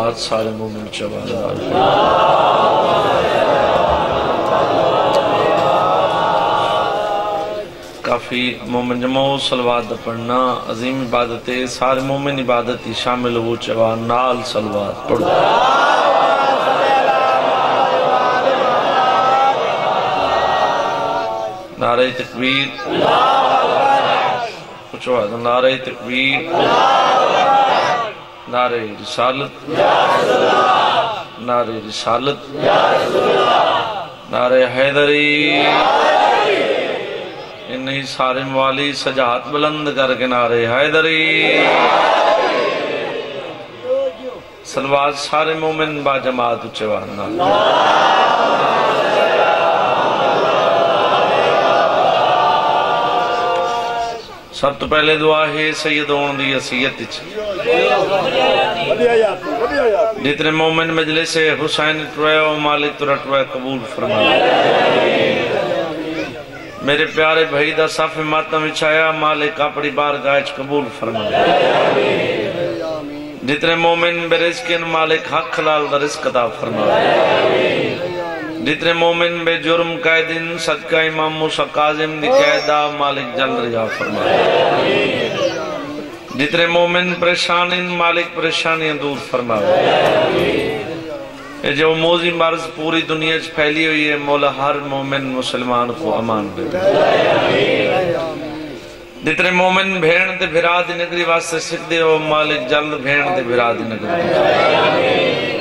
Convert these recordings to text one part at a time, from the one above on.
صلوات سارے مومن چوال کافی مومن جمعو صلوات دا پڑھنا عظیم عبادت ہے، سارے مومن عبادت ہی شامل ہو چوال نال صلوات پڑھو نعرہ تکبیر پوچھو نعرہ تکبیر نعرہ رسالت نعرہ رسالت نعرہ حیدری انہی سارے موالی سجاعت بلند کر کے نعرہ حیدری صلوات سارے مومن با جماعت چوانا سب تو پہلے دعا ہے سیدون دی عصیت جتنے مومن مجلس حسین ٹروئے و مالک ترٹوئے قبول فرمائے میرے پیارے بھائی دا صف ماتم اچھایا مالک اپنی بارگاہ قبول فرمائے جتنے مومن بے رزقین مالک حق حلال دا رزق عطا فرمائے جتنے مومن بے جرم قائدین صدقہ امام موسیٰ قاظم دی قیدہ مالک جل رجا فرمائے جتنے مومن پریشانین مالک پریشانیاں دور فرمائے یہ جو موزی مرض پوری دنیا چ پھیلی ہوئی ہے مولا ہر مومن مسلمان کو امان دے جتنے مومن بھیڑ دے بھرا دی نگری واسطے سکھ دے ہو مالک جلد بھیڑ دے بھرا دی نگری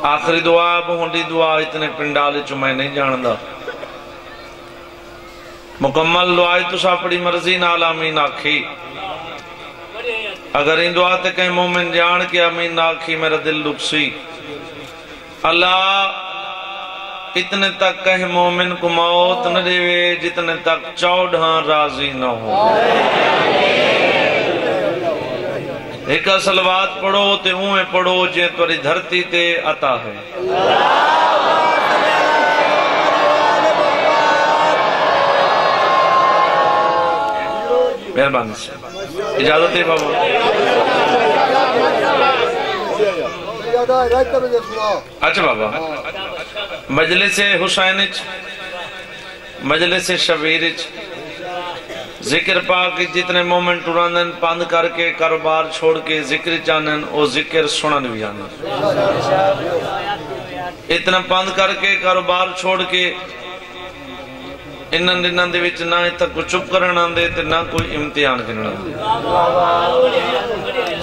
آخری دعا بہنڈی دعا اتنے پنڈالے چو میں نہیں جاندہ مکمل دعائی تو ساپڑی مرضی نال آمین آکھی اگر ان دعا تے کہیں مومن جان کے آمین آکھی میرا دل لکسی اللہ اتنے تک کہیں مومن کو موت نہ دیوے جتنے تک چوڑھاں راضی نہ ہو ایک صلوات پڑھو تے اویں پڑھو جے توری دھرتی تے عطا ہے مہربانی سے اجازت ہے بابا اچھا بابا مجلس حسینچ مجلس شبیرچ ذکر پاک جتنے مومن ٹورانن پاند کر کے کاروبار چھوڑ کے ذکر چانن او ذکر سنن بھی آنا اتنا پاند کر کے کاروبار چھوڑ کے انہاں دنوں دے وچ نہ تک چپ کرن آندے تے نہ کوئی امتحان کرن آندے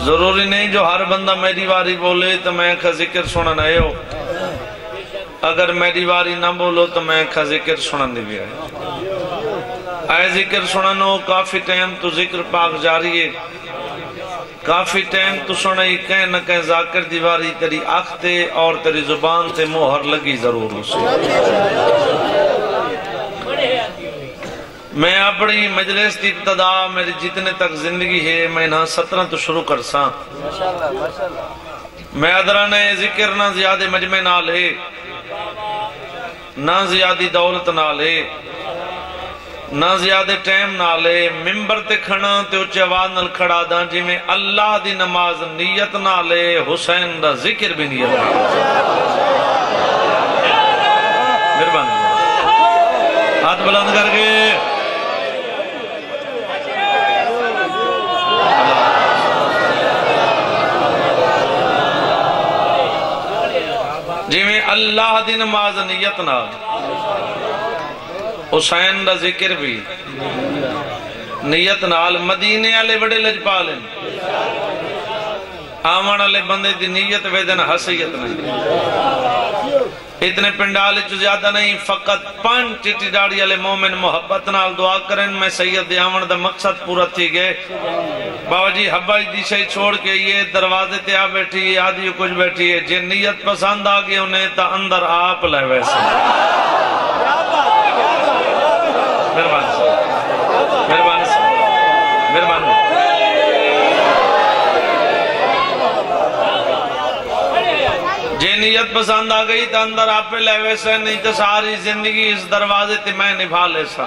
ضروری نہیں جو ہر بندہ میری واری بولے تو میں کھا ذکر سنن آئے ہو اگر میری واری نہ بولو تو میں کھا ذکر سنن دے بھی آئے ذکر سننو کافی ٹائم تو ذکر پاک جاری ہے کافی ٹائم تو سنائی کہیں نہ کہیں ذاکر دیواری تیری آنکھ تے اور تیری زبان تے مہر لگی ضرور اسے میں اپنی مجلس کی ابتدا میری جتنے تک زندگی ہے میں نہ 17 تو شروع کر ساں میں ادرانے ذکر نہ زیادہ مجمع نہ لے نہ زیادہ دولت نہ لے نہ زیادہ ٹائم نہ لے ممبر تے کھڑا تے اچھے آواز نال کھڑا دا جی میں اللہ دی نماز نیت نہ لے حسین دا ذکر بھی نیت نہ لے مہربانی ہاتھ بلند کر کے جی میں اللہ دی نماز نیت نہ حسین دا ذکر بھی نیت نال مدینے والے بڑے لجپالیں آمان والے بندے دی نیت ویدن حسیت نہیں اتنے پنڈال چو زیادہ نہیں فقط 5 چٹی ڈاڑی والے مومن محبت نال دعا کریں میں سید دی آمن دا مقصد پورا تھی گئے بابا جی حبائی دی شئی چھوڑ کے یہ دروازے تے آ بیٹھی ہے آدھی کچھ بیٹھی ہے جن نیت پسند آگے انہیں تا اندر آپ لے ویسے مہربانی سے مہربانی سے مہربانی جے نیت پسند آ گئی تا اندر آپ لے ویسے نہیں تو ساری زندگی اس دروازے تے میں نبھا لے سا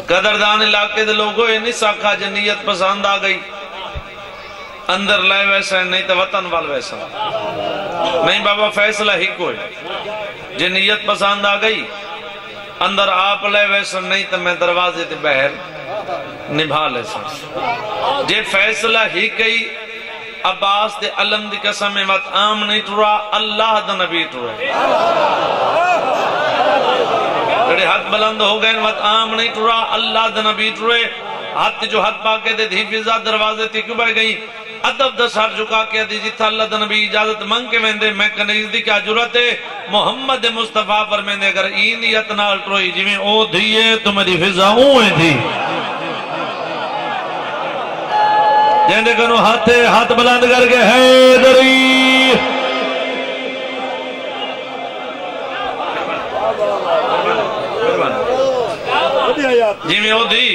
قدردان علاقے دے لوگوں یہ نہیں ساکھا جے نیت پسند آ گئی اندر لائے ویسا ہے نہیں تو وطن وال ویسا نہیں بابا فیصلہ ہی کوئی جی نیت پسند آ گئی اندر آپ لائے ویسا نہیں تو میں دروازے تے بہر نبھا لے سا جی فیصلہ ہی کئی عباس دے علم دی قسم میں وقت عام نہیں ٹورا اللہ دا نبی ٹورا جڑے ہاتھ بلند ہو گئے وقت عام نہیں ٹورا اللہ دا نبی ٹورے ہاتھ جو ہاتھ پاکے دے دھی فضا دروازے تی کیوں بہ گئی ادب دا سار جھکا کے دی جتا اللہ دا نبی اجازت منگ کے ویندے میں کنیز دی کیا جرات ہے محمد مصطفیٰ پر میں نے اگر این نیت نال ٹروئی جی میں او دھیے تو میری فضا اویں تھی جیندے کنو ہاتھ بلند کر کے حیدری جی میں او دی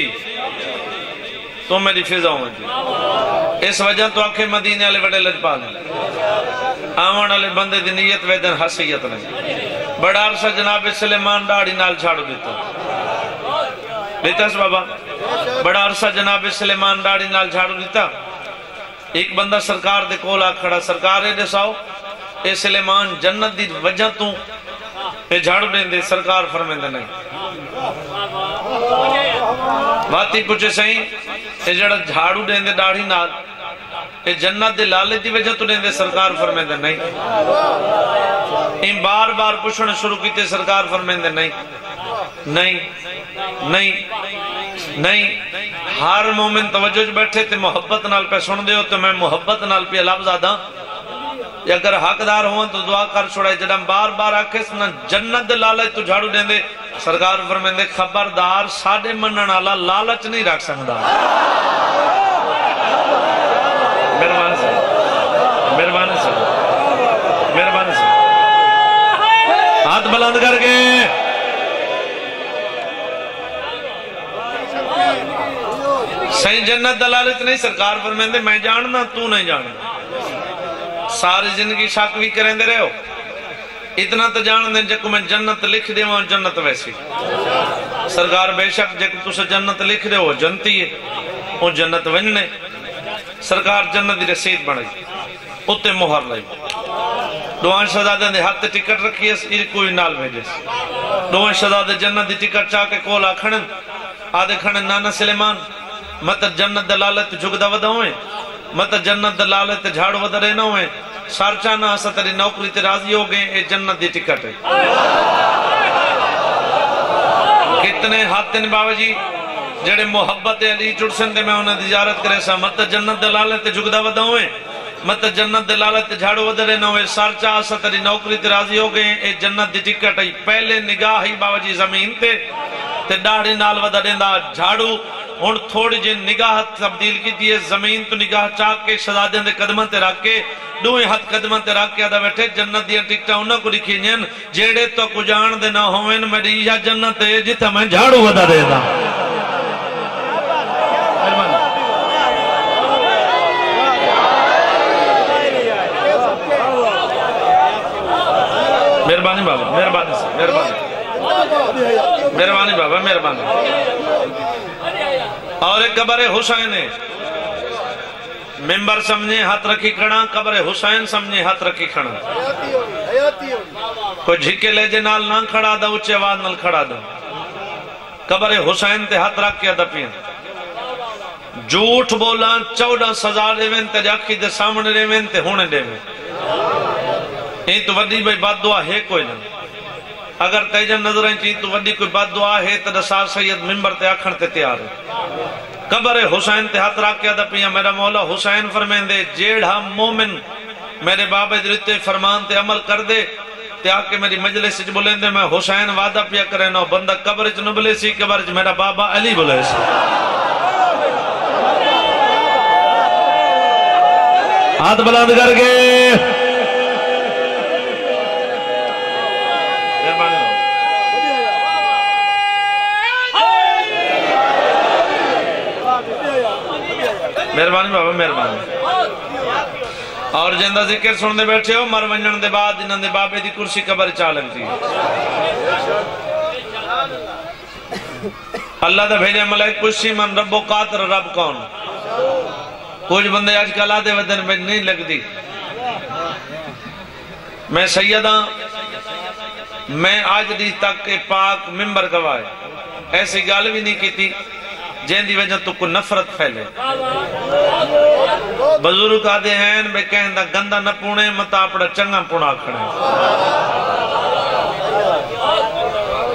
تو میری فضا ہوئے تھی اس وجہ تو آنکھیں مدینے والے بڑے لجپال ہیں آمان والے بندے دی نیت ویدن حسیت نہیں بڑا عرصہ جناب سلیمان ڈاڑی نال چھاڑو دیتا دیتا اس بابا بڑا عرصہ جناب سلیمان ڈاڑی نال چھاڑو دیتا ایک بندہ سرکار دے کولا کھڑا سرکار دے ساؤ اے سلیمان جنت دی وجہ تو اے جھاڑو دیں دے سرکار فرمیندے نہیں باتی پوچھے سہیں اے جڑا جھاڑو دیں دے ڈاڑی نال اے جنت دے لالے دی وجہ تو دیں دے سرکار فرمیندے نہیں ان بار بار پوچھنا شروع کیتے سرکار فرمیندے نہیں نہیں نہیں نہیں ہر مومن توجہ بیٹھے تے محبت نال پہ سن دے ہو تو میں محبت نال پہ لفظ آدھا اگر حقدار ہوں تو دعا کر چھوڑے جڑا بار بار آکھے سنا جنت دے لالچ تو جھاڑو دیں دے سرکار فرمیندے خبردار ساڑھے منن والا لالچ نہیں رکھ سکتا مہربانی سے مہربانی سے مہربانی سے ہاتھ بلند کر کے صحیح جنت دلالت نہیں سرکار فرمیندے میں جاننا تو نہیں جاننا ساری زندگی شک بھی کریں دے رہے ہو اتنا تو جان دیں جکو میں جنت لکھ دے وہاں جنت ویسی سرکار بے شک جکو تُسے جنت لکھ دے وہ جنتی ہے وہ جنت وننے سرکار جنت دی رسید بڑھائی اتے مہر لائی دوان شہزادہ نے ہاتھ ٹکٹ رکھی ہے یہ کوئی نال بھیجے دوان شہزادہ جنت دی ٹکٹ چاہ کے کولا کھڑن آدھے کھڑن نانا سلیمان مت جنت دلالت جھگدہ ودا ہوئے مت جنت دلالت جھاڑ ودا رہنا ہوئے سارچانا اسا تری نوکری تے راضی ہو گئے اے جنت دی ٹکٹ ہے کتنے ہاتھ نے بابا جی جڑے محبت علی چڑسن دے میں انہیں زیارت کرے سا مت جنت دلالت جھگدہ ودا ہوئے مت جنت دلالت جھاڑو ودا رہنا ہوئے سارچا اسا تری نوکری تے راضی ہو گئے اے جنت دی ٹکٹ ہے پہلے نگاہ ہی بابا جی زمین تے ڈاڑی نال ودا دیندہ جھاڑو اور تھوڑی جن نگاہ تبدیل کی دیئے زمین تو نگاہ چاک کے شہزادے دے قدمہ تے رکھ کے دوئے ہاتھ قدمہ تے رکھ کے آدھا بیٹھے جنت دیا ٹکٹا انہوں کو لکھی نین جیڑے تو کو جان دے نہ ہوئن میری یا جنت ہے جتا میں جھاڑو ودا دے دا مہربانی بابا مہربانی سے مہربانی مہربانی بابا مہربانی اور ایک قبر حسین ہے ممبر سمجھے ہاتھ رکھی کھڑا قبر حسین سمجھے ہاتھ رکھی کھڑا کوئی جھکے لے جے نال نہ کھڑا دا اچھے آواز نال کھڑا دا قبر حسین تے ہاتھ رکھ کے دا پیا جھوٹ بولا 14 سزا دے وین تے جاکی دے سامنے دے وین تے ہونے دے وین یہ تو وڈی بھائی بات دعا ہے کوئی نہ اگر تیجن نظریں چیز تو وڈی کوئی بات دعا ہے تو دسار سید ممبر تے آکھن تے تیار ہے قبر حسین تے ہاتھ رکھ کے دا پیا میرا مولا حسین فرمین دے جیڑا مومن میرے بابے درتے فرمان تے عمل کر دے تے آکے میری مجلس سے بولیں دے میں حسین وعدہ پیا کرے نو بندہ قبر چ نبلے سی قبر چ میرا بابا علی بولے سی ہاتھ بلند کر کے مہربانی بابا مہربانی اور جندہ ذکر سن دے بیٹھے ہو مر ونجن دے بعد انہوں دے بابے دی کرسی قبر چاہ لگتی ہے اللہ دا بھیجے ملائک پوچھی من رب و قادر رب کون کچھ بندے آج کل آدھے ودن میں نہیں لگ دی میں سیدہ میں آج دی تک کے پاک ممبر گواہ ایسی گال بھی نہیں کی تھی جن دی وجہ تو کو نفرت پھیلے بزرگ آدھے ہیں بے کہیں دا گندہ نہ پونے متا اپنا چنگا پونا کھڑے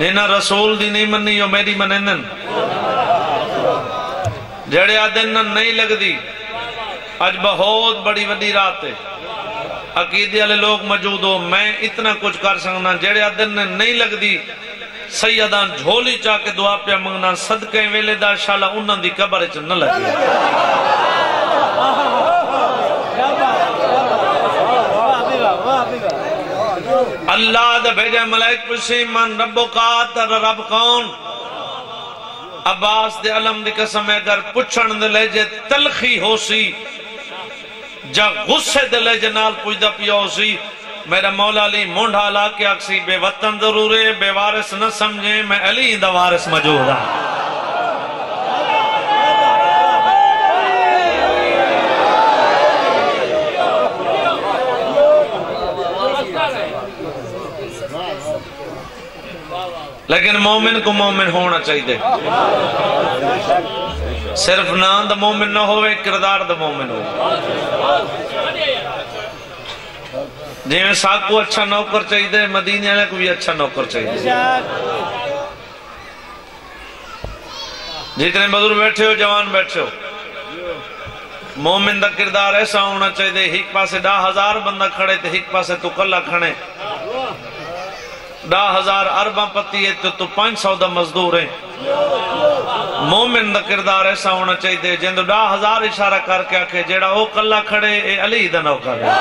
نینا رسول دی نہیں منی جو میری مننن جڑے آدھن نہیں لگ دی آج بہت بڑی وڈی رات ہے عقیدے والے لوگ موجود ہو میں اتنا کچھ کر سکنا جڑے آدھن نہیں لگ دی سیدان جھولی چاہ کے دعا پہ منگنا صدقے ویلے دا شالا انہاں دی قبر چ نہ لگے اللہ دا بھیجا ملائک پسی من رب کا تر رب کون عباس دے علم دی قسم اگر پچھن دے لے جے تلخی ہو سی جا غصے دے لے جے نال پوچھدا پیا ہو سی میرا مولا علی مونڈھا لا کے اکسی بے وطن ضرورے بے وارث نہ سمجھے میں علی دا وارث موجود ہاں لیکن مومن کو مومن ہونا چاہیے صرف نام دا مومن نہ ہوئے کردار دا مومن ہوئے جی میں ساکھ کو اچھا نوکر چاہیے مدینے والے کو بھی اچھا نوکر چاہیے جتنے بزرگ بیٹھے ہو جوان بیٹھے ہو مومن دا کردار ایسا ہونا چاہیے ایک پاسے 10,000 بندہ کھڑے تھے ایک پاسے تو کلا کھڑے 10,000 ارباں پتی ہے تو 500 دا مزدور ہیں مومن دا کردار ایسا ہونا چاہیے جن 10,000 اشارہ کر کے آکھے جیڑا او کلا کھڑے اے علی دا نوکر ہے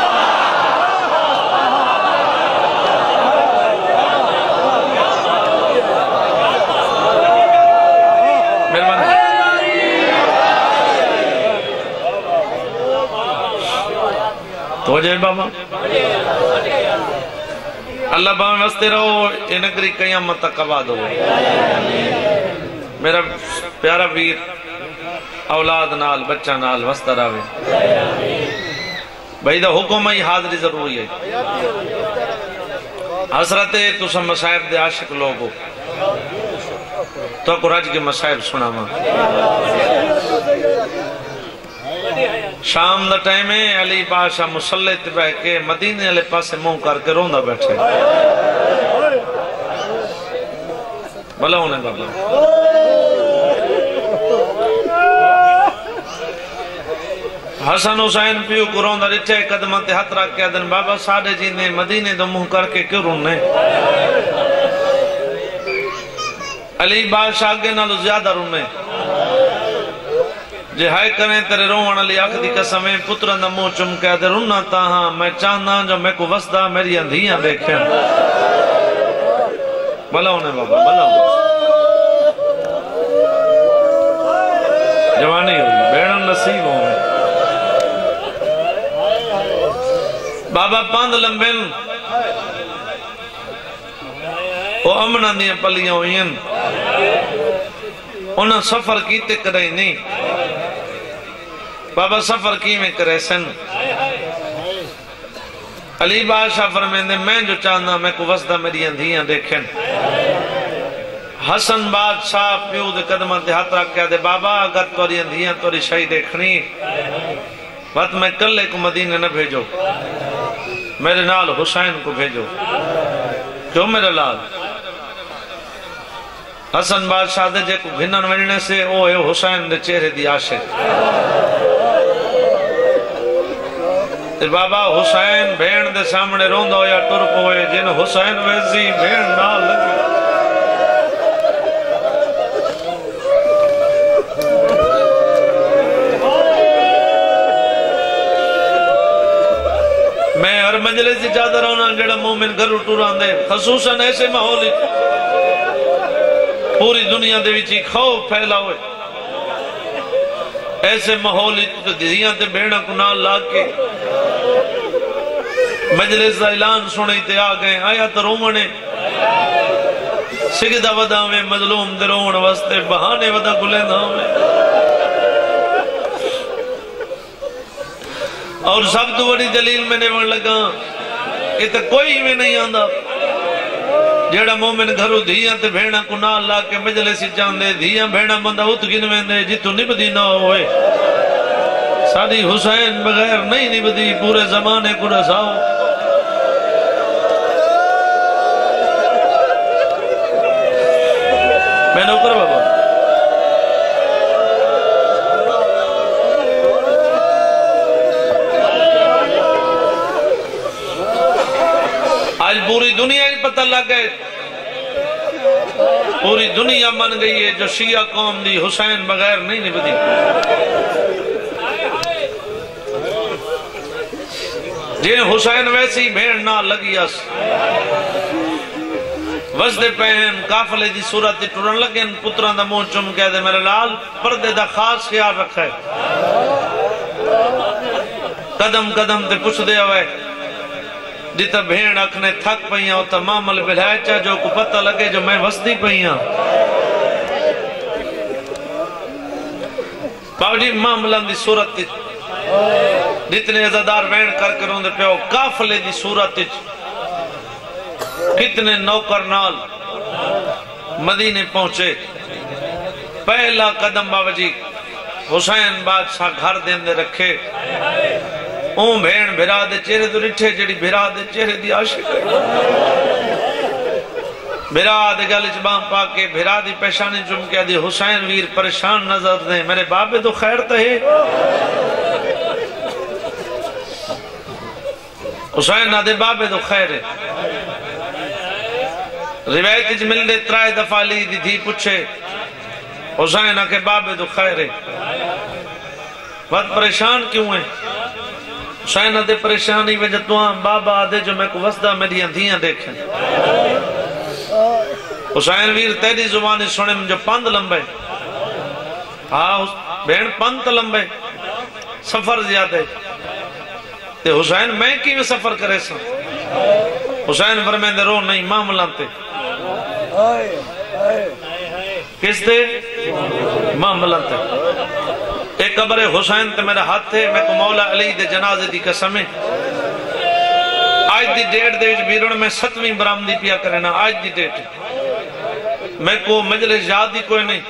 تو جائے بابا اللہ باہم وستے رہو یہ نگری قیامت تک آباد ہو میرا پیارا ویر اولاد نال بچہ نال وستے رہے بھائی دا حکم ہی حاضری ضروری ہے حضرت تو سب مصائب دے عاشق لوگ ہو تو قرآن کے مصائب سنا ماں شام دا ٹائم ہے علی بادشاہ مسلح تے بیٹھ کے مدینے والے پاسے منہ کر کے روندا بیٹھے بھلا ہونے بابا حسن حسین پیو کو روندا ڈٹھے قدماں تے ہاتھ رکھ کے آدن بابا ساڈے جی نے مدینے دا منہ کر کے کیوں رونے علی بادشاہ آگے نالو زیادہ رونے جے ہائے کریں تیرے روان علی آخ دی قسمیں پترن دا منہ چم کے دے رونا تاہاں میں چاہنا جو میں کو وسدا میری اندھیاں دیکھیں بھلا ہونے بابا بھلا ہونے جوانی ہوئی بیڑن نصیب ہوئے بابا پاند لمبن وہ امنہ دیا پلیاں ہوئیں انہاں سفر کیتے کریں نہیں بابا سفر کی میں کرے سن علی بادشاہ فرمیندے میں جو چاہنا میں کو وسدہ میری اندھیاں دیکھیں حسن بادشاہ پیو دے قدمہ تے ہاتھ رکھ کے دے بابا اگر توری اندھیاں توری شاہی دیکھنی وقت میں کلے کو مدینے نہ بھیجو میرے نال حسین کو بھیجو کیوں میرے لال حسن بادشاہ دے جے کو گھنن وجنے سے او اے حسین دے چہرے دی عاشق بابا حسین بھین دے سامنے روندہ ہویا ٹرک ہوئے جن حسین ویزی بھین نہ لگے میں ہر مجلس سے چاہتا رہنا جڑا مومن گھر ٹوران دے خصوصاً ایسے ماحولی پوری دنیا دے وچی خوف پھیلا ہوئے ایسے ماحولی تو دیاں تے بھیڑا کو نال لا کے مجلس دا اعلان سنی تے آ گئے آیا تو رومنے سگدہ ودا میں مظلوم درون وستے بہانے ودا گلے نہ میں اور سب تو بڑی دلیل میں نے بن لگا یہ تو کوئی میں نہیں آندا جیڑا مومن گھرو دھیاں تے بھیڑا کو نال لا کے مجلس جاندے دھیاں بھیڑا بندہ ات گن ویندے جتوں نبدی نہ ہوئے سادی حسین بغیر نہیں نبدی پورے زمانے کو رساؤ میں نوکر بابا آج پوری دنیا ہی پتہ لگ گئے پوری دنیا من گئی ہے جو شیعہ قوم دی حسین بغیر نہیں نبدی جن حسین ویسی بھیڑ نہ لگی اس وزدے پہن قافلے دی صورت ٹرن لگن پتران دا منہ چم کہہ دے میرے لال پردے دا خاص خیال رکھا ہے قدم قدم تے پوچھ دے ہوئے جتا بھیڑ اکھنے تھک پہیاں ہوتا معامل بلائے چاہ جو کو پتہ لگے جو میں وسدی پہیاں باو جی معاملان دی صورت جتنے عزادار وین کر کروں دے پیو قافلے دی صورت کتنے نوکر نال مدینے پہنچے پہلا قدم بابا جی حسین بادشاہ گھر دین دے رکھے اون بھین بھرا دے چہرے تو رٹھے جڑی بھرا دے چہرے دی عاشق بھرا دے گلچ بام پاکے بھرا دی پیشانی جم کیا دی حسین ویر پریشان نظر دیں میرے بابے تو خیر تہے حسین نہ دے بابے تو خیر ہے روایت اج مل دے ترائے دفعہ لی دی تھی پوچھے حسین کے بابے تو خیر ہے بہت پریشان کیوں ہیں حسین دے پریشانی وجہ تو بابا آدھے جو میں کو وسدہ میری اندھیاں دیکھیں حسین ویر تیری زبانی سنے میں جو پند لمبے ہاں بہن پند لمبے سفر زیادہ تے حسین میں کیویں سفر کرے سا حسین فرمیندے رو نہیں معاملان تے کس تے معاملان تے ایک قبر حسین تے میرا ہاتھ تھے میں کو مولا علی دے جنازے دی قسمیں آج دی ڈیٹ دے بیرون میں 7ویں برامدی پیا کرنا آج دی ڈیٹ میں کو مجلس یاد ہی کوئی نہیں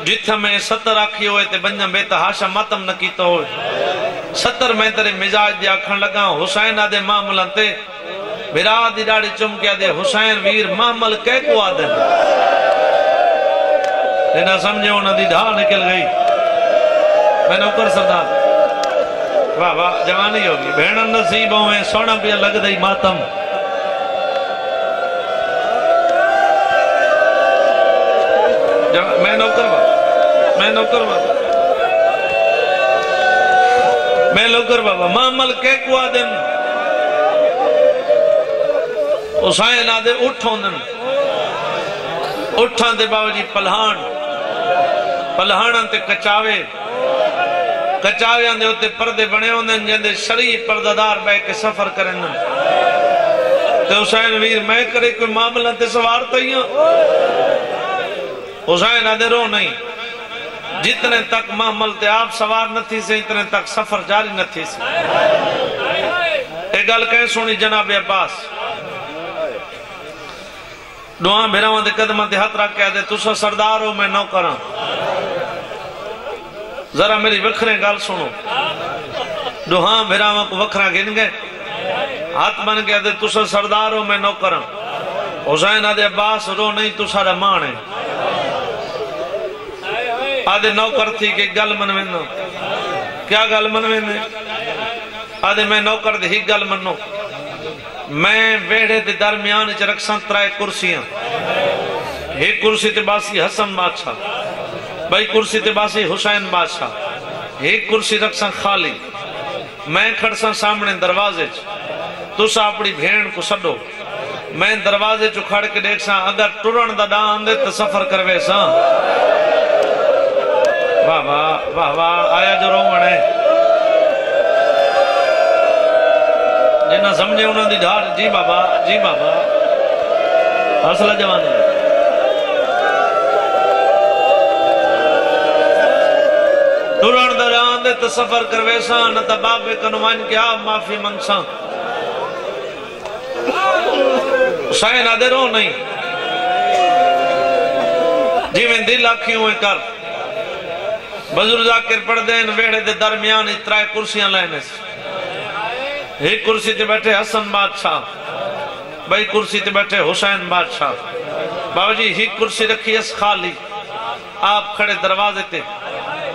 جتھا میں 70 آکھی ہوئے تے بنجم بیتا ہاشا ماتم نہ کیتا ہوئے 70 میں تیرے مزاج دے آکھن لگا حسین آدھے معاملان تے بھرا دی ڈاڑی چم کیا دے حسین ویر معامل کہہ کو آدھے لینا سمجھے انہوں دی ڈھا نکل گئی میں نوکر سردار واہ واہ جوانی ہوگی بہنن نصیب ہوئے سونا پیا لگ دئی ماتم میں نوکر بابا میں نوکر بابا میں نوکر بابا معامل کہہ کو آدھے حسین آدھے اٹھوں دن اٹھاں دے بابا جی پلہان تے کچاوے کچاویاں دے ہوتے پردے بنے ہوندے جندے شریف پرددار بے کے سفر کرن تے حسین ویر میں کرے کوئی معاملہ تے سوارتا ہی حسین آدھے رو نہیں جتنے تک معامل تے آپ سوار نہ تھی سے اتنے تک سفر جاری نہ تھی سے ایک گل کہیں سونی جناب عباس دعا بھیراوان دے قدمہ دے ہاتھ رکھ کہہ دے تُسا سردار ہو میں نوکراں ذرا میری وکھریں گال سنو دعا بھیراوان کو وکھراں گن گئے ہاتھ بن کہہ دے تُسا سردار ہو میں نوکراں حسین آدھے عباس رو نہیں تُسا رمان ہے آدھے نوکر تھی کہ گل منوینا کیا گل منوینے آدھے میں نوکر دے ہی گل منو میں ویڑے دے درمیان چ رکھساں 3 کرسیاں ایک کرسی تے باسی حسن بادشاہ بھائی کرسی تے باسی حسین بادشاہ ایک کرسی رکھساں خالی میں کھڑساں سامنے دروازے تسا اپنی بھین کو سڈو میں دروازے چو کھڑ کے دیکھ ساں اگر ٹرن دا ڈان دے تو سفر کروے ساں واہ واہ واہ واہ آیا جو رومن ہے جنہ سمجھے انہوں دی ڈھار جی بابا حوصلہ جوان ہے ٹرن دا ڈان دے تو سفر کرویساں نہ تا بابے کنوان کیا معافی منگساں حسین آدھے رو نہیں جی میں دل آکھی ہوئے کر بزرگ ذاکر پڑھ دین ویڑے دے درمیان اترائے کرسیاں لینے سے ایک کرسی تے بیٹھے حسن بادشاہ بھائی کرسی تے بیٹھے حسین بادشاہ بابا جی ایک کرسی رکھی اس خالی آپ کھڑے دروازے تے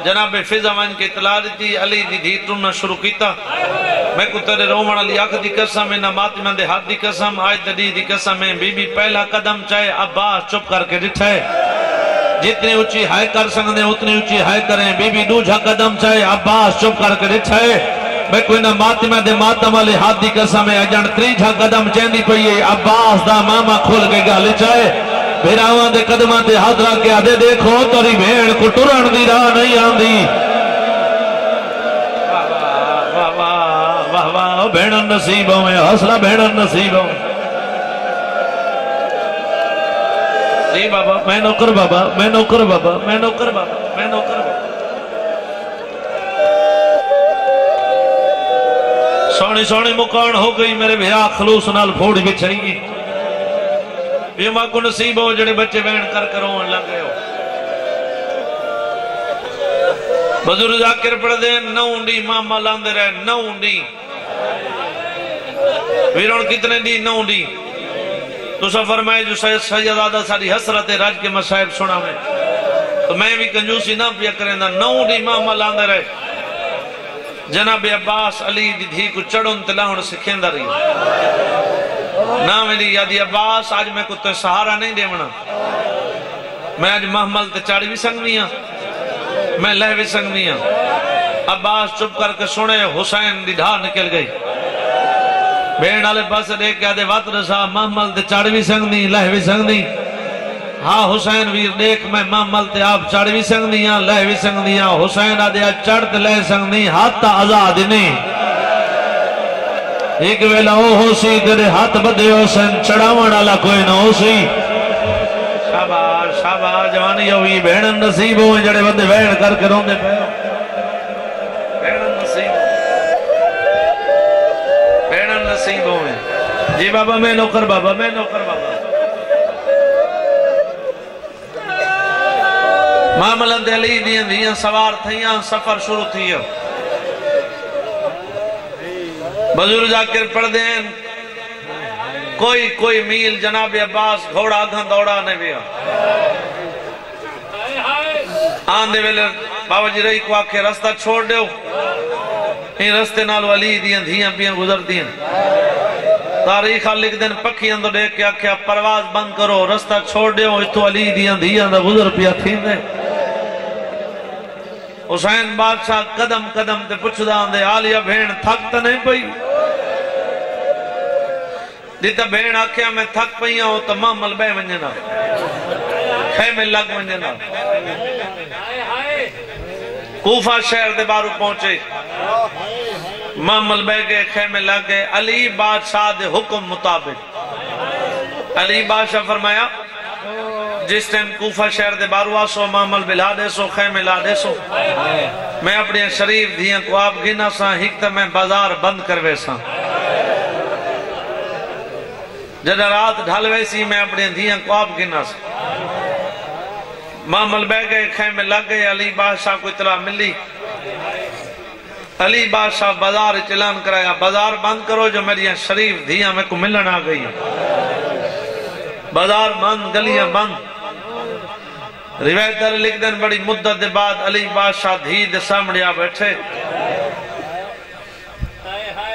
جناب فضا وان کی اطلاع دیتی علی دی دھی ٹرنا شروع کیتا میں کو تیرے رومن علی آنکھ دی قسم ہے نہ ماتمہ دے ہاتھ دی قسم آج دی دی قسم ہے بی بی پہلا قدم چاہے عباس چپ کر کے ڈٹھے جتنی اونچی ہائے کر سکتے ہیں اتنی اونچی ہائے کریں بی بی دوجھا قدم چاہے عباس چپ کر کے ڈٹھے میں کوئی نہ ماتمہ دے ماتم علی ہاتھ دی قسم ہے اجن تریجھا قدم چیندی پئیے عباس دا ماما کھول کے گالے چاہے بھیراوان دے قدمہ تے ہاتھ رکھ کے آدھے دیکھو توری بھیڑ کو ٹرن دی راہ نہیں آندی واہ واہ واہ واہ بھیڑن نصیبوں میں حوصلہ بھیڑن نصیبوں جی بابا میں نوکر بابا میں نوکر بابا میں نوکر بابا میں نوکر بابا سونی سونی مکان ہو گئی میرے بھیرا خلوص نال پھوڑ بچھائی یہ ماں کو نصیب ہو جڑے بچے بین کر کروں لگ گئے ہو بزرگ ذاکر پڑھ دیں نو انڈی ماما لاندے رہے نو انڈی ویرون کتنے دی نو انڈی تو سا فرمائے جو سیدادہ ساری حسرت راج کے مسائب سنا میں تو میں بھی کنجوسی نہ پیا کریں دا نو انڈی ماما لاندے رہے جناب عباس علی دی دھی کو چڑھن تلاہن سکھیں دا رہی نا میری یادی عباس آج میں کو تو سہارا نہیں دے منا میں آج محمل تے چاڑی بھی سنگنی ہاں میں لہ بھی سنگنی ہاں عباس چپ کر کے سنے حسین دی ڈھا نکل گئی بین آلے پاس دیکھ کے آدھے وات رسا محمل تے چاڑی بھی سنگنی لہ بھی سنگنی ہاں حسین ویر دیکھ میں محمل تے آپ چاڑی بھی سنگنی ہاں لہ بھی سنگنی ہاں حسین آدھے آج چڑھ تے لہ سنگنی ہاتھ تا آزاد نہیں ایک ویلہ ہو سی تیرے ہاتھ بدے حسین چڑھاوان آلا کوئی نہ ہو سی شاباش شاباش جوانی ہوئی بینن نصیب ہوئے جڑے بدے بین کر کے روندے پہنو بینن نصیب ہوئے جی بابا میں نوکر بابا میں نوکر بابا معاملن دلی دین دیاں سوار تھیاں سفر شروع تھیا بزرگ ذاکر پڑھ دیں کوئی میل جناب عباس گھوڑا گھن دوڑا نہیں بیا آندے ویلے بابا جی رہی کو آکے رستہ چھوڑ دیو ان رستے نالو علی دیاں دھیاں پیاں گزر دیاں تاریخہ لکھ دیں پکھی اندر دیکھ کے آکھیا پرواز بند کرو رستہ چھوڑ دیو اتو علی دیاں دھیاں دا گزر پیا تھیں دیں حسین بادشاہ قدم قدم تے پچھ داندے آلیا بھین تھک تا نہیں پئی دیتا بھین آکھیا میں تھک پئیاں ہو تو محمل بے ونجنا خیمے لگ ونجنا کوفہ شہر دے بارو پہنچے محمل بے گئے خیمے لگ گئے علی بادشاہ دے حکم مطابق علی بادشاہ فرمایا جس ٹائم کوفہ شہر دے بارو آسو محمل بلا دے سو خیمے لا دے سو میں اپنی شریف دھیاں کو آپ گنا سا ہکتا میں بازار بند کروے سا جد رات ڈھالوے سی میں اپنی دھیاں کو آپ گنا سا محمل بے گئے خیمے لگ گئے علی بادشاہ کو اطلاع ملی علی بادشاہ بازار اعلان کرایا بازار بند کرو جو میری شریف دھیاں میں کو ملن آ گئی بازار بند گلیاں بند روایت در لکھ دیں بڑی مدت دے بعد علی بادشاہ دھی دے سامنے آ بیٹھے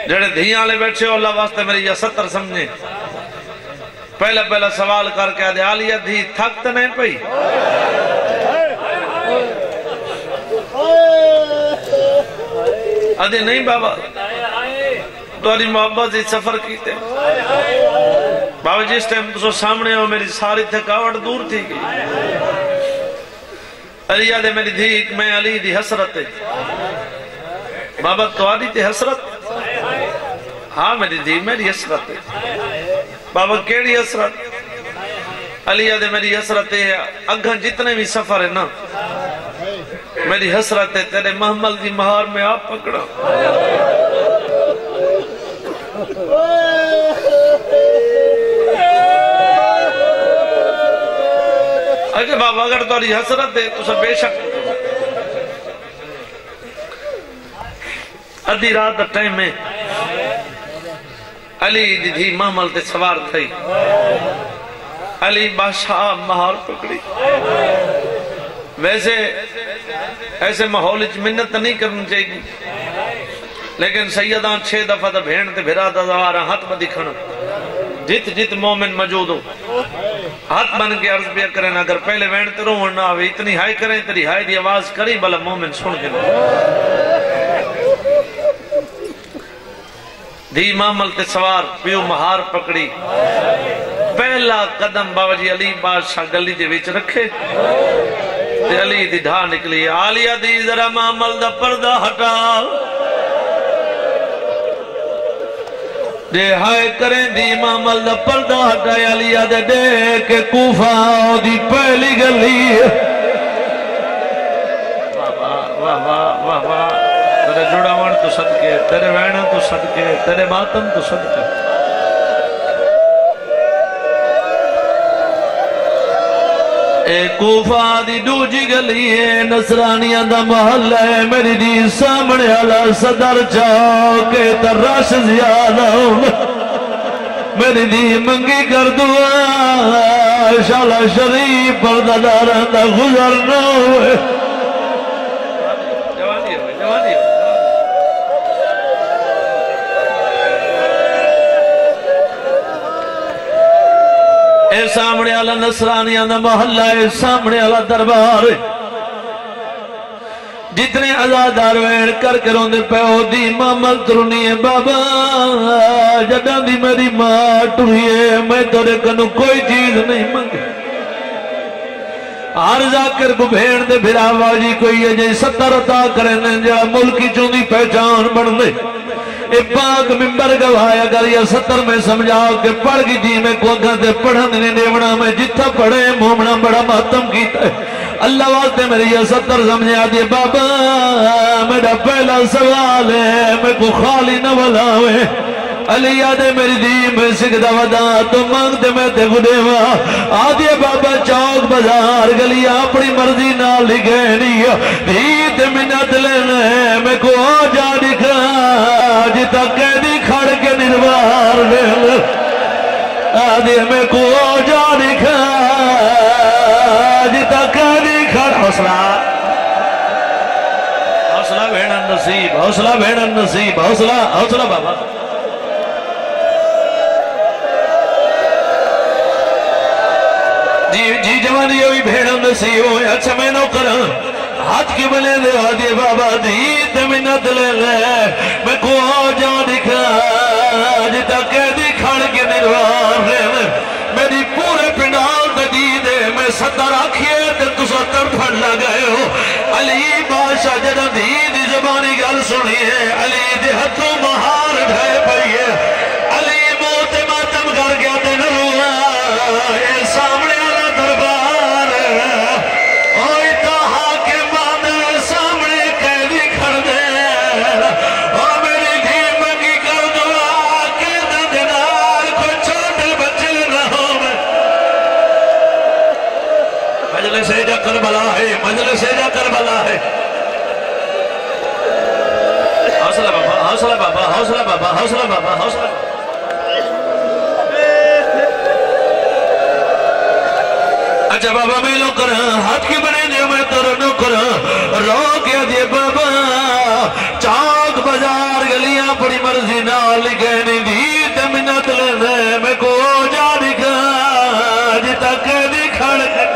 جڑے دھیاں لے بیٹھے ہو اللہ واسطے میری یہ 70 سمجھے پہلا سوال کر کے آدھے آلیہ دھی تھک تو نہیں پئی آدھے نہیں بابا تمہاری محبت ہی سفر کیتے بابا جس ٹائم تو سامنے ہو میری ساری تھکاوٹ دور تھی گئی علی آدھے میری دھی میں علی دی حسرت ہے بابا تو آدھی تے حسرت ہاں میری دھی میری حسرت ہے بابا کیڑی حسرت علی آدھے میری حسرت ہے اگھن جتنے بھی سفر ہے نا میری حسرت ہے تیرے محمل دی مہار میں آپ پکڑا اچھا بابا اگر تاری حسرت ہے تو سب بے شک ادھی رات دا ٹائم میں علی دی دھی محمل تے سوار تھئی علی بادشاہ مہار پکڑی ویسے ایسے ماحول وچ منت نہیں کرنی چاہیے لیکن سیدان 6 دفعہ دا بھین تے بھرا دا زوارا ہاتھ با دکھنا جت مومن موجود ہو ہاتھ بن کے عرض بیا کریں اگر پہلے وین تے روڑ نہ آوے اتنی ہائی کریں تیری ہائی دی آواز کری بلا مومن سن کے دی محمل تے سوار پیو مہار پکڑی پہلا قدم بابا جی علی بادشاہ گلی دے وچ رکھے تے علی دی ڈھا نکلی عالیہ دی ذرا محمل دا پردہ ہٹا دے ہائے کریں دی محمل دا پردہ ہٹا علیہ دے دے کے کوفہ دی پہلی گلی واہ واہ واہ واہ تیرے جڑاوان تو صدقے تیرے وینہ تو صدقے تیرے ماتم تو صدقے اے کوفہ دی دوجی گلی ہے نصرانیاں دا محل ہے میری دی سامنے علا صدر چاکے ترش زیادہ میری دی منگی کر دعا شالا شریف پردہ داران دا گزرنا ہوئے اے سامنے والا نصرانیاں دا محلہ اے سامنے والا دربار جتنے عزادار وین کر کے روندے پہ ہو دی محمل ترونی ہے بابا جدان دی میری ماں ٹوئی ہے میں تورے کنو کوئی چیز نہیں مانگے ہر ذاکر کو بھیڑ دے بھرا واجی کوئی ہے جائے 70 عطا کرنے جا ملکی چوندی پہچان بڑھ دے اے پاک ممبر گوایا کر یا 70 میں سمجھاؤ کہ پڑھ گی جی میں کو گھنتے پڑھن دینے دیونا میں جتھا پڑھے مومنا بڑا ماتم کیتا ہے اللہ واسطے میری یہ 70 سمجھا دیے بابا میرا پہلا سوال ہے میں کو خالی نہ بلاوے علی آدھے میری دی میں سکھدا ودا تو مانگ دے میں تے خودے وا آدھے بابا چوک بازار گلی اپنی مرضی نہ لگینی دید منت لینے میں کو آجا دکھا جتا قیدی کھڑ کے نروار دل آدھے میں کو آجا دکھا جتا قیدی کھڑ حوصلہ حوصلہ بھیڑن نصیب حوصلہ بھیڑن نصیب حوصلہ بابا جی جوانی ہوئی بھیڑوں نصیب ہوئے اچھا میں نو کرا ہاتھ کی بلے دے آدھے بابا دید منت لے لے میں کو آجا دکھا جتا قیدی کھڑ کے نروار لے میری پورے پنڈال دے میں 70 آکھیے تے تو 70 پھڑ لگئے ہو علی بادشاہ جدہ دید زبانی گل سنی ہے علی دے ہتھوں مہار ڈھائے پئیے علی موت ماتم کر گیا تے نروار اے سامنے کربلا ہے مجلس جا کربلا ہے حوصلہ بابا حوصلہ بابا حوصلہ بابا حوصلہ بابا حوصلہ اچھا بابا میں لو کر ہاتھ کی بنے دے میں تر نو کر رو کیا دے بابا چاک بازار گلیاں پڑی مرضی نال گہنی دی تمنت لینے میں کو جا دکھا جتا قیدی کھڑ کے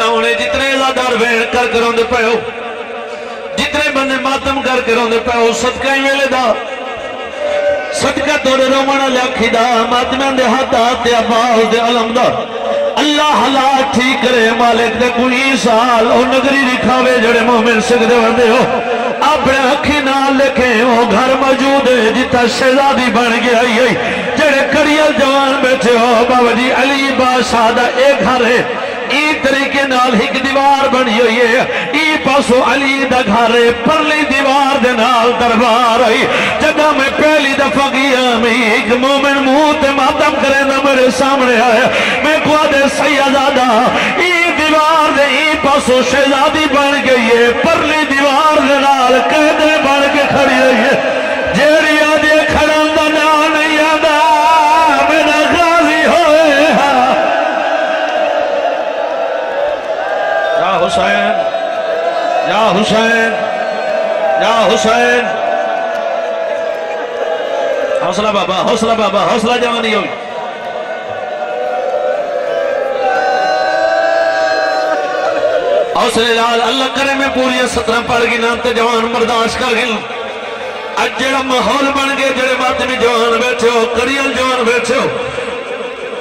انہیں جتنے ازادار وین کر کے روندے پہ ہو جتنے بندے ماتم کر کے روندے پہ ہو صدقہ ہی ویلے دا صدقہ توڑے رومانا لیاکھی دا ماتمیان دے ہاتھ آتے عباس دے علم دا اللہ حالات ٹھیک کرے مالک دے کوئی سال او نگری دکھاوے جڑے مومن سکدے وردے ہو اپنے اکھی نال لکھیں وہ گھر موجود ہے جتا شہزادی بن گیا جڑے کڑیل جوان بیٹھے ہو بابا جی علی بادشاہ دا ایک گھر ہے ای طریقے نال ایک دیوار بنی ہوئی ہے ای پاسو علی دا گھر ہے پرلی دیوار دے نال دربار ہے جگہ میں پہلی دفعہ گیا میں ایک مومن منہ تے ماتم کرے نہ میرے سامنے آیا میں کو دے سیدادہ ای دیوار دے ای پاسو شہزادی بن گئی ہے پرلی دیوار دے نال قیدے بن کے کھڑی ہوئی ہے جیڑی آدھے کھڑان دا نا نہیں آدھا میرا غازی ہوئے یا حسین یا حسین یا حسین حوصلہ بابا حوصلہ بابا حوصلہ جوانی ہوئی حوصلے لال اللہ کرے میں پوری 17 پڑھ گی نام تے جوان مرداش کر گئی اج جڑا ماحول بن گئے جڑے ماتمی جوان بیٹھے ہو کڑیل جوان بیٹھے ہو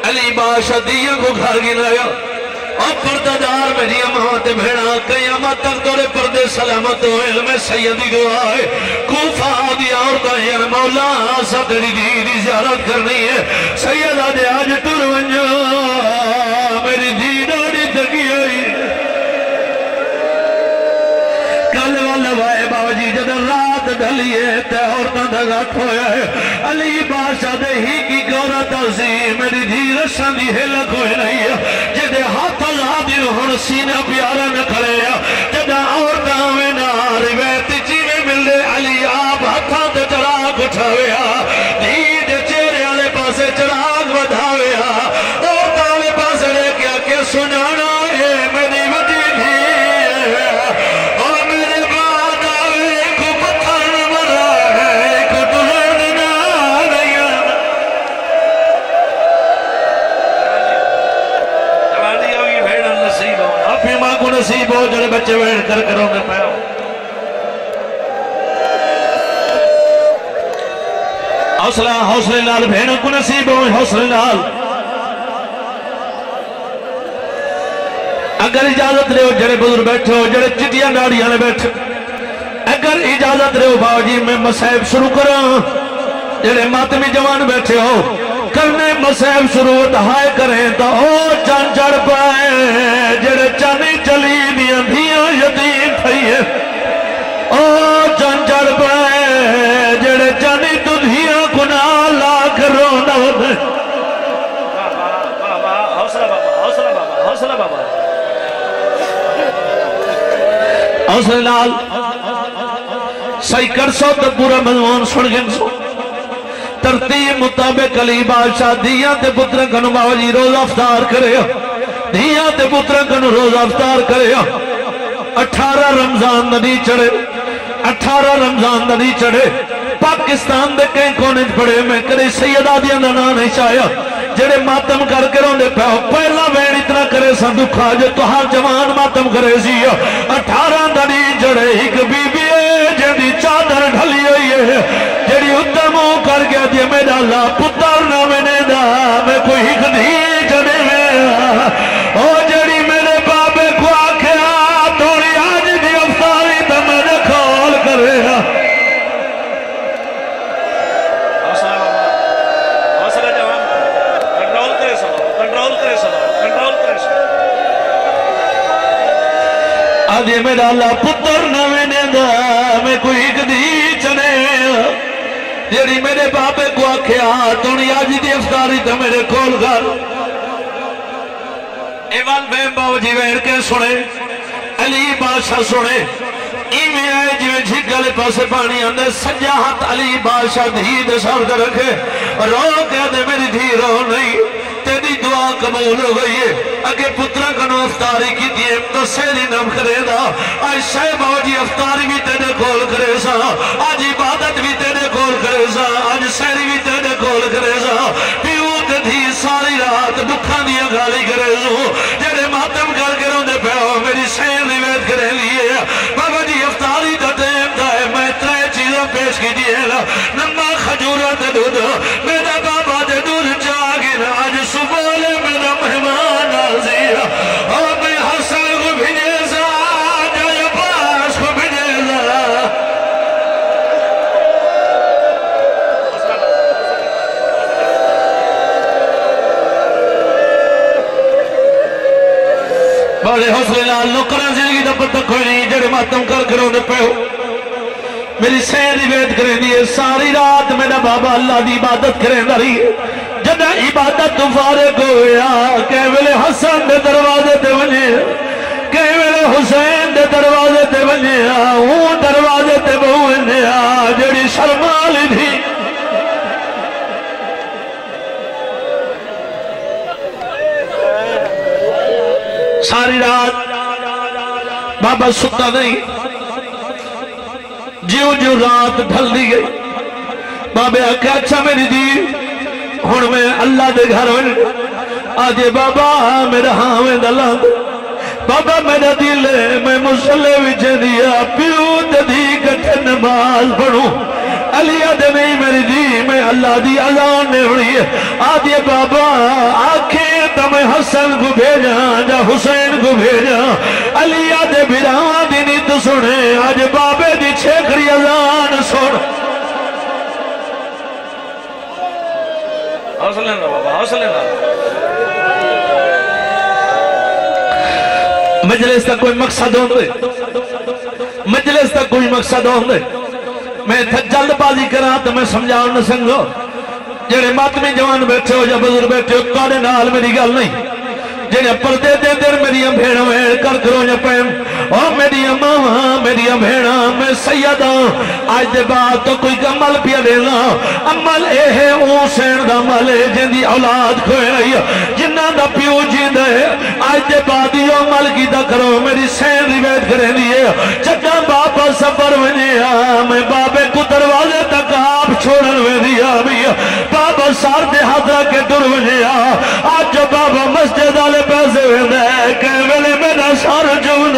علی بادشاہ دیاں کو گھر گنایا اور پردادار میری اماں تے بھیڑا قیامت تک تورے پردے سلامت ہو علم سیدی دعا ہے کوفہ دی عورتاں یا مولا آسا تیری دی زیارت کرنی ہے سیدہ دے آج ٹر ونجا میری دی ڈاڑی تکی ہوئی کل والا وائے بابا جی جدر رات ڈھلیے تے عورتاں دا گھٹ ہویا ہے علی بادشاہ دے ہی کی گورا تعظیم میری دھی رشان دی ہلک ہوئے نہیں ہے جدے ہاتھ اللہ دی روحن سینہ پیارا نہ کھڑے جدہ عورتاں میں ناری بیتی چیوے مل دے علی آپ ہاتھاں تے چراغ اٹھاویا دھی دے چہرے آلے پاسے چراغ بدھاویا عورتاں آلے پاسے لے کیا کہ سنانا ہے میری وجی دھی کو نصیب ہو جڑے بچے ویڑ کر کروں گے پایا حوصلہ حوصلے لال بھینوں کو نصیب ہو حوصلے لال اگر اجازت رہے ہو جڑے بزرگ بیٹھے ہو جڑے چٹیاں ڈاڑیاں نے بیٹھے اگر اجازت رہے ہو باو جی میں مسائب شروع کروں جڑے ماتمی جوان بیٹھے ہو کرنے مسائب شروع دہائے کریں تو او چان چڑھ پائے جڑے چانی چلی دیاں دیاں یتیم تھئیے او چان چڑھ پائے جڑے چانی ددھیاں گناہ لاکھ رونا ہوتے حوصلہ بابا حوصلہ بابا حوصلہ بابا حوصلہ لال صحیح کر سو تو پورا مضمون سن گن سو ترتیب مطابق علی بادشاہ دیاں تے پترن کنو بابا جی روز افطار کرے دیاں تے پترن کنو روز افطار کرے 18 رمضان ندی چڑھے 18 رمضان ندی چڑھے پاکستان دے کہیں کونے پڑے میں کرے سیدہ دیاں نانا نہیں چاہیا جڑے ماتم کر کے روندے پہو پہلا وین اتنا کرے سندکھا جو تو ہر جوان ماتم کرے سی 18 ندی چڑھے ایک بی بی جیدی چادر ڈھلی ہوئی ہے جیڑی اتموں کر گیا دی میرا اللہ پتر نہ میں دا میں کوئی ہک نہیں چڑھے میں او جیڑی میرے بابے کو آکھیا توڑی آج دی افطاری تا میں نے کھول کرے حوصلہ جوان کنٹرول کرے سنو کنٹرول کرے سنو کنٹرول کرے سنو آج میرا اللہ پتر نہ میں دا میں کوئی ہک نہیں چڑھے جیڑی میرے بابے کو آکھیا تونی آجی دی افطاری تا میرے کول گھر ایوان بہن باو جی ویر کے سنے علی بادشاہ سنے ایویں آئے جویں جھگلے پاسے پانی اندے سجاہت علی بادشاہ دھی دے سر دے رکھے رو کہہ دے میری دھی رو نہیں تیری دعا قبول ہو گئی ہے اگے پترہ کنو افطاری کی دیئے تو سیلی نم کرے دا آج شاہ باو جی افطاری بھی تیرے کول کرے سا آج عبادت بھی تیرے کول کرے سا آج سیری بھی تیرے کول کرے سا پیوت تھی ساری رات دکھا دیا گالی کرے سو جڑے ماتم کر کے روندے پہو میری سیر نیویت کرے لیے بابا جی افطاری دا ٹیم دا ہے میں ترے چیزیں پیش کی دیئے نمہ خجورت دودھ میرا بابا دے دودھ چاگن آج صبح لے میرا مہمان آزیر اور میں حسن کو بھیجے سا جائے پاس کو بھیجے سا تھوڑے حوصلے نال نوکراں زندگی دا پتہ کوئی نہیں جڑے ماتم کر روندے پے ہو میری سین دی ویٹ کریں دی ساری رات میرا بابا اللہ دی عبادت کریں رہی جدہ عبادت تو فارغ ہویا کہ ویلے حسن دے دروازے تے ونجے کہ ویلے حسین دے دروازے تے ونجے وہ دروازے تے ونجے جڑی شرمالی تھی ساری رات بابا ستا نہیں جیوں جو رات ڈھل دی گئی بابے آکھا اچھا میری دی ہن میں اللہ دے گھر میں آجے بابا میرا ہاں دلان بابا میرا دل ہے میں مسلح وچے دیا پیو دی کٹھے نماز پڑھوں علی آدھے نہیں میری دی میں اللہ دی اذان نے ہوئی ہے آدھے بابا آنکھیں تو میں حسن کو بھیجا جا حسین کو بھیجا علی آدھے بھراوان دی نہیں تو سنے آج بابے دی چھیکری اذان سن حوصلے نہ بابا حوصلے نہ مجلس تک کوئی مقصد ہوں دے مجلس تک کوئی مقصد ہوں دے میں تھا جلد بازی کرا تو میں سمجھاؤں نہ سنگو جنہیں ماتمی جوان بیٹھے ہو یا بزرگ بیٹھے ہو کانے نال میری گل نہیں جنہیں پردے دے دیر میری بھیڑ ویڑ کر کرو یا پیم او میری ماں میری بھیڑ میں سیدہ آج دے بعد تو کوئی عمل پیا دینا عمل اے ہے اون سین دا عمل ہے جن دی اولاد کھوئے رہی جنہ دا پیو جیند ہے آج دے بعد یہ عمل کی دا کرو میری سین روایت کریں دیئے جگہ باپا سفر ونیا میں بابے کو دروازے تک آپ چھوڑن ونیا بابا سار دے حضرہ کے در ونیا آج جو بابا مسجد آلے پیسے ویندے کہیں ویلے میرا سار جون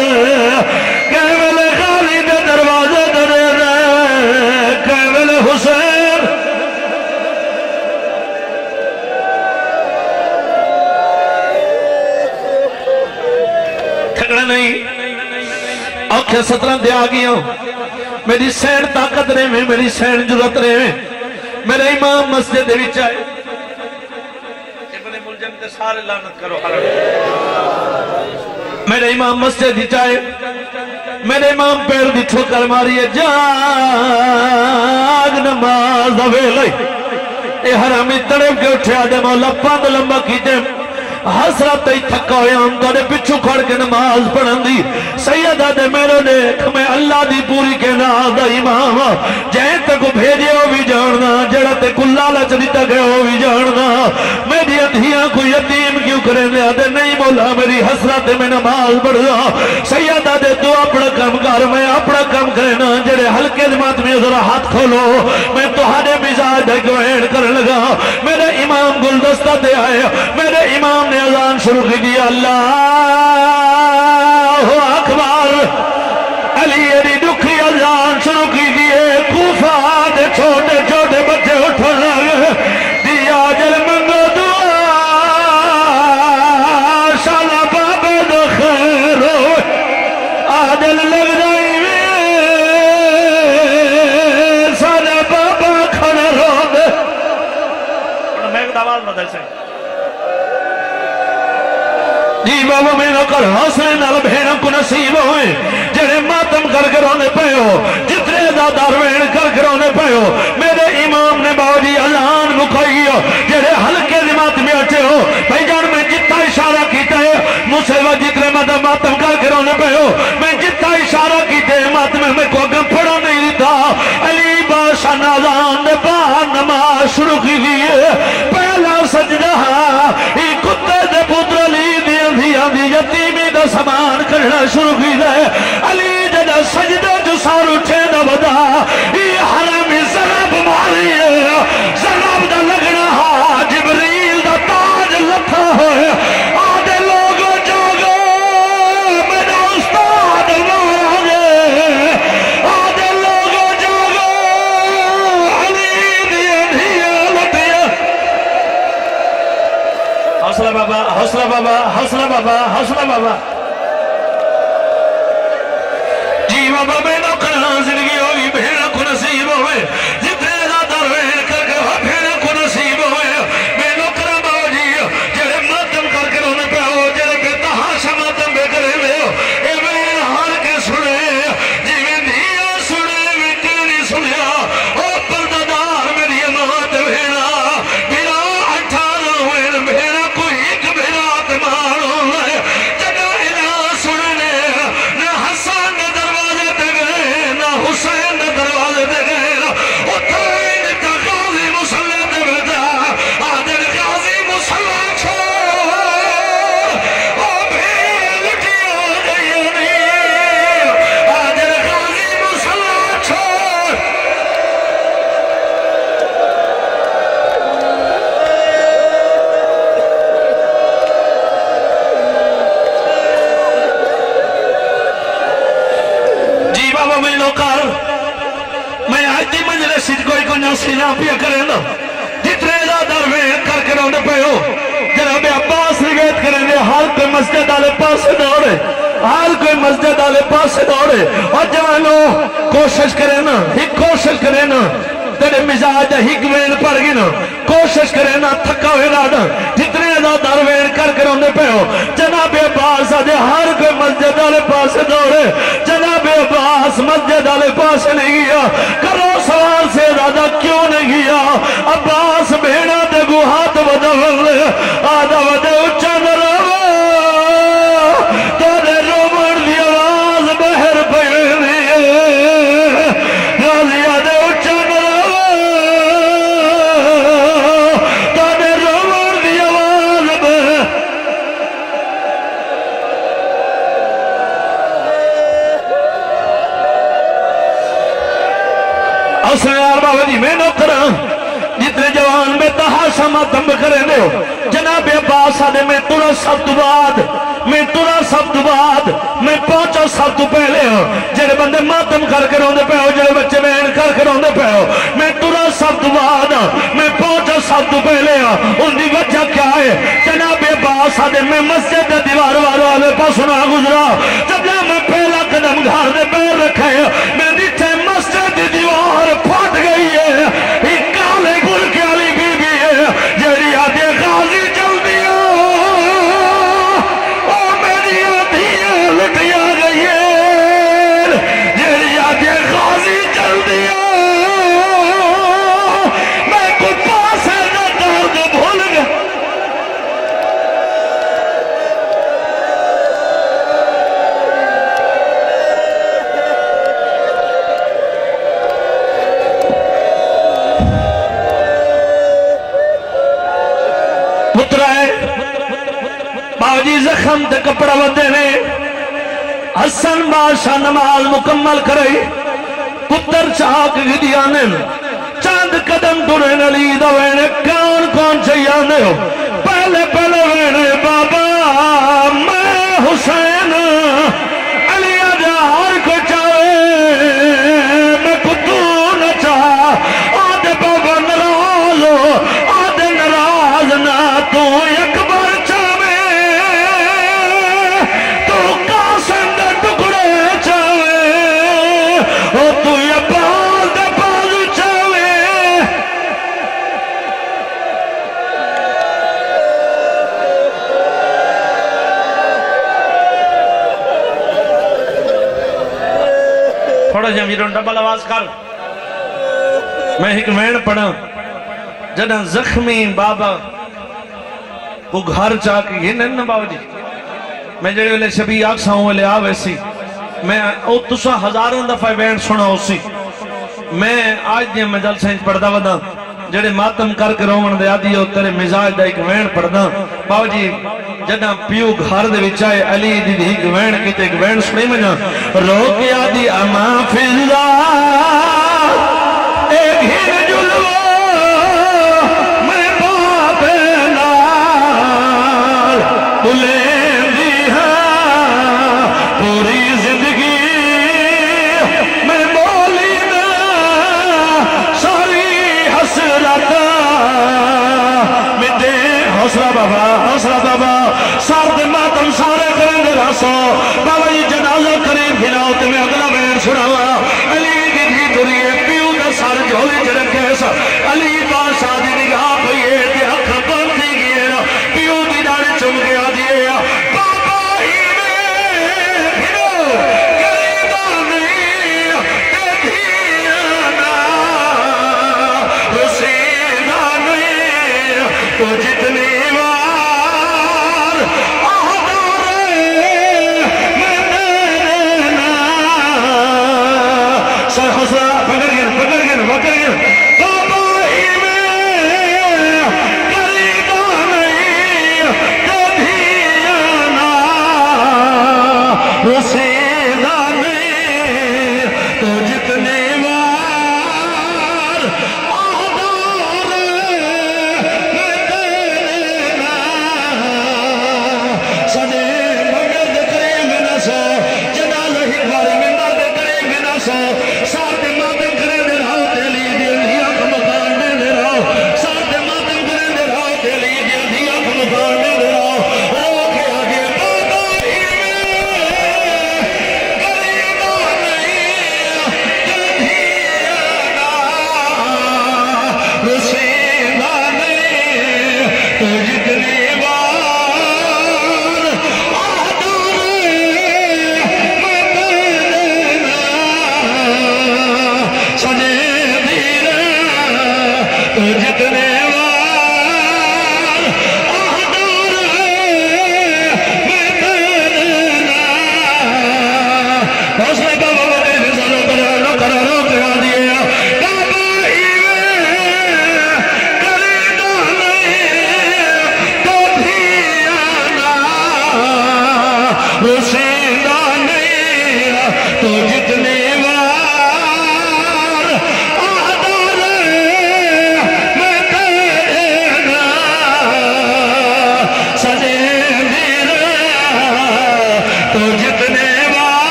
کہیں ویلے خالی دے دروازے درے رہے کہیں ویلے حسین تھکڑا نہیں آنکھیں 17 دے آگیا میری سین طاقت رہے میں میری سین جرت رہے میں میرے امام مسجد دے وچ آئے سارے لعنت کرو میرے امام مسجد ہی چاہے میرے امام پیر دی ٹھوکر ماری ہے جاگ نماز دوے لئی اے حرامی تڑپ کے اٹھے آدھے مولا پاند لمبا کیجے حسرت ہی تھکا ہوئے ہم تڑے پچھو کھڑ کے نماز پڑھن دی سیدہ دے میرے دیکھ میں اللہ دی پوری کے نازدہ امام جہاں تک بھیجے ہو بھی جاننا جڑا تے کلالا چلیتا گئے ہو بھی جاننا میری ادھیاں کو یتیم کیوں کریں دے آدھے نہیں مولا میری حسرت میں نماز پڑھ رہا سیدہ دے تو اپنا کم کر میں اپنا کم کرنا جڑے ہلکے جماعت میں ذرا ہاتھ کھولو میں تو ہارے مزاج دے گوین کر لگا میرے امام گلدستہ دے آئے میرے امام نے اذان شروع کی دیا اللہ اکبر علی علی دکھی اذان شروع کی دیئے کوفہ دے چھوٹے چھوٹے بچے اٹھو لگے دیا جل منگو دعا شالا بابا دو خیر آدل لگ جائی سالا بابا کھڑا رو دے میں ایک دعوال نہ دے سے جی بابا میں نہ کر حسن نال بھیڑ کو نصیب ہوئے جڑے ماتم کر کر ہونے پہ ہو جتنے دادار وین کر کر ہونے پہ ہو میرے امام نے باوجی اذان مکھائی ہو جڑے ہلکے جماعت میں اٹھے ہو بھائی جان میں جتنا اشارہ کیتا ہے مجھے وہ جتنے ماتم کر کر ہونے پہ ہو میں جتنا اشارہ کیتے ہیں ماتم میں کو اگم پڑھا نہیں دیتا علی بادشاہ نازان نے باہر نماز شروع کی دیئے پہلا سجدہ ہی کتے دے پتر علی دی یتیمی دا سامان کرنا شروع کی دے علی جدہ سجدہ جو سار اٹھے دا بدا یہ حرامی زنب ماری ہے زنب دا لگنا ہا جبریل دا تاج لکھا ہوئے آدھے لوگوں جاگو میرا استاد مارے آدھے لوگوں جاگو علی دیا دیا لٹیا حوصلہ بابا حوصلہ بابا حوصلہ بابا حوصلہ بابا جی بابا میں نہ کرنا زندگی ہوئی بھیڑ کو نصیب ہوئے جتنے زیادہ روین کر کے بھیڑ کو نصیب ہوئے میں نہ کرنا بابا جی جڑے ماتم کر کے رونے پہ ہو جڑے بے تحاشا ماتم بے کرے پنجا سینا پیا کریں نا جتنے دا دروین کر کے رونے پہ ہو جناب عباس روایت کریں دے ہر کوئی مسجد آلے پاسے دوڑے ہر کوئی مسجد آلے پاسے دوڑے اور جوانوں کوشش کریں نا ایک کوشش کریں نا تیرے مزاج ہک وین پڑ گی نا کوشش کرے نا تھکا ہوئے نا جتنے دا دروین کر کے رونے پہ ہو جناب عباس آدھے ہر کوئی مسجد آلے پاسے دوڑے جناب عباس مسجد آلے پاسے نہیں گیا کرو سوال سے زیادہ کیوں نہیں گیا عباس بھیڑا دے گو ہاتھ بدول آدھا ودے اچھا نرو تو دے رومن دی آواز بہر پہنے غازی آدھے اچھا نرو تو دے رومن دی آواز بہر اسے یار بابا جی میں نوکران جتنے جوان میں تحاشا ماتم کرے دے ہو جناب عباس آدھے میں تورا سب تو بعد میں پہنچا سب تو پہلے ہو جنہے بندے ماتم کر کے روندے پہ ہو جنہے بچے بہن کر کے روندے پہ ہو میں تورا سب تو بعد میں پہنچا سب تو پہلے ہو ان دی وجہ کیا ہے جناب عباس آدھے میں مسجد دیوار والے پاس نہ گزرا جب میں پہلا قدم گھر دے پیر رکھے میں نیچے مسجد دیوار پھٹ گئی ہے ایک کالے گل کے علی بی بی ہے جیڑی آدھے غازی چل دیا اور میری آدھیاں لٹیا گئی ہے جیڑی آدھے غازی چل دیا میں کو پاس ہے نہ درد بھول گیا باوجی زخم تے کپڑا ودے نے حسن بادشاہ نماز مکمل کرے پتر چاک گدیانے چاند قدم ٹرے علی دا وینے کون چاہیے ہو پہلے وینے بابا میں حسین علی دا ہر کو چاہے میں کتو نہ چاہ آدھے بابا نراز ہو آدھے نراز نہ تو اکبر جمیرون ڈبل آواز کر میں ایک وین پڑھا جنہ زخمی بابا وہ گھر چاہ کے یہ نہیں بابا جی میں جڑے والے شبی آکسا ہوں والے آوے سی میں او تسا ہزاروں دفعہ وین سنا ہو سی میں آج دیا میں جل سینچ پڑھدا ودا جڑے ماتم کر کے رومن دے آدھی ہو تیرے مزاج دا ایک وین پڑھدا بابا جی جنہ پیو گھر دے وچائے علی دی دی ایک وین کی تے ایک وین سنی مجھا رو کے آدھی اما فی اللہ ایک ہی جلو میں باپ نال بلین دی ہاں پوری زندگی میں بولی نا ساری حسرت میں دے حوصلہ بابا سار دے ماتم سارے کریں دے راسو بابا یہ جنازہ قریب کھلاؤ تے میں اگلا بین سناوا علی کی بھی دریئے پیو دا سار جھولی جرکے سا علی بادشاہ دی نگاہ پئیے تے اکھ بند تھی گئے پیو دی داڑے چم گیا دیئے بابا ہی میں پھرو گریبا نہیں تے دھیانا رسیدہ نہیں تو جتنی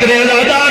اتنے ازادار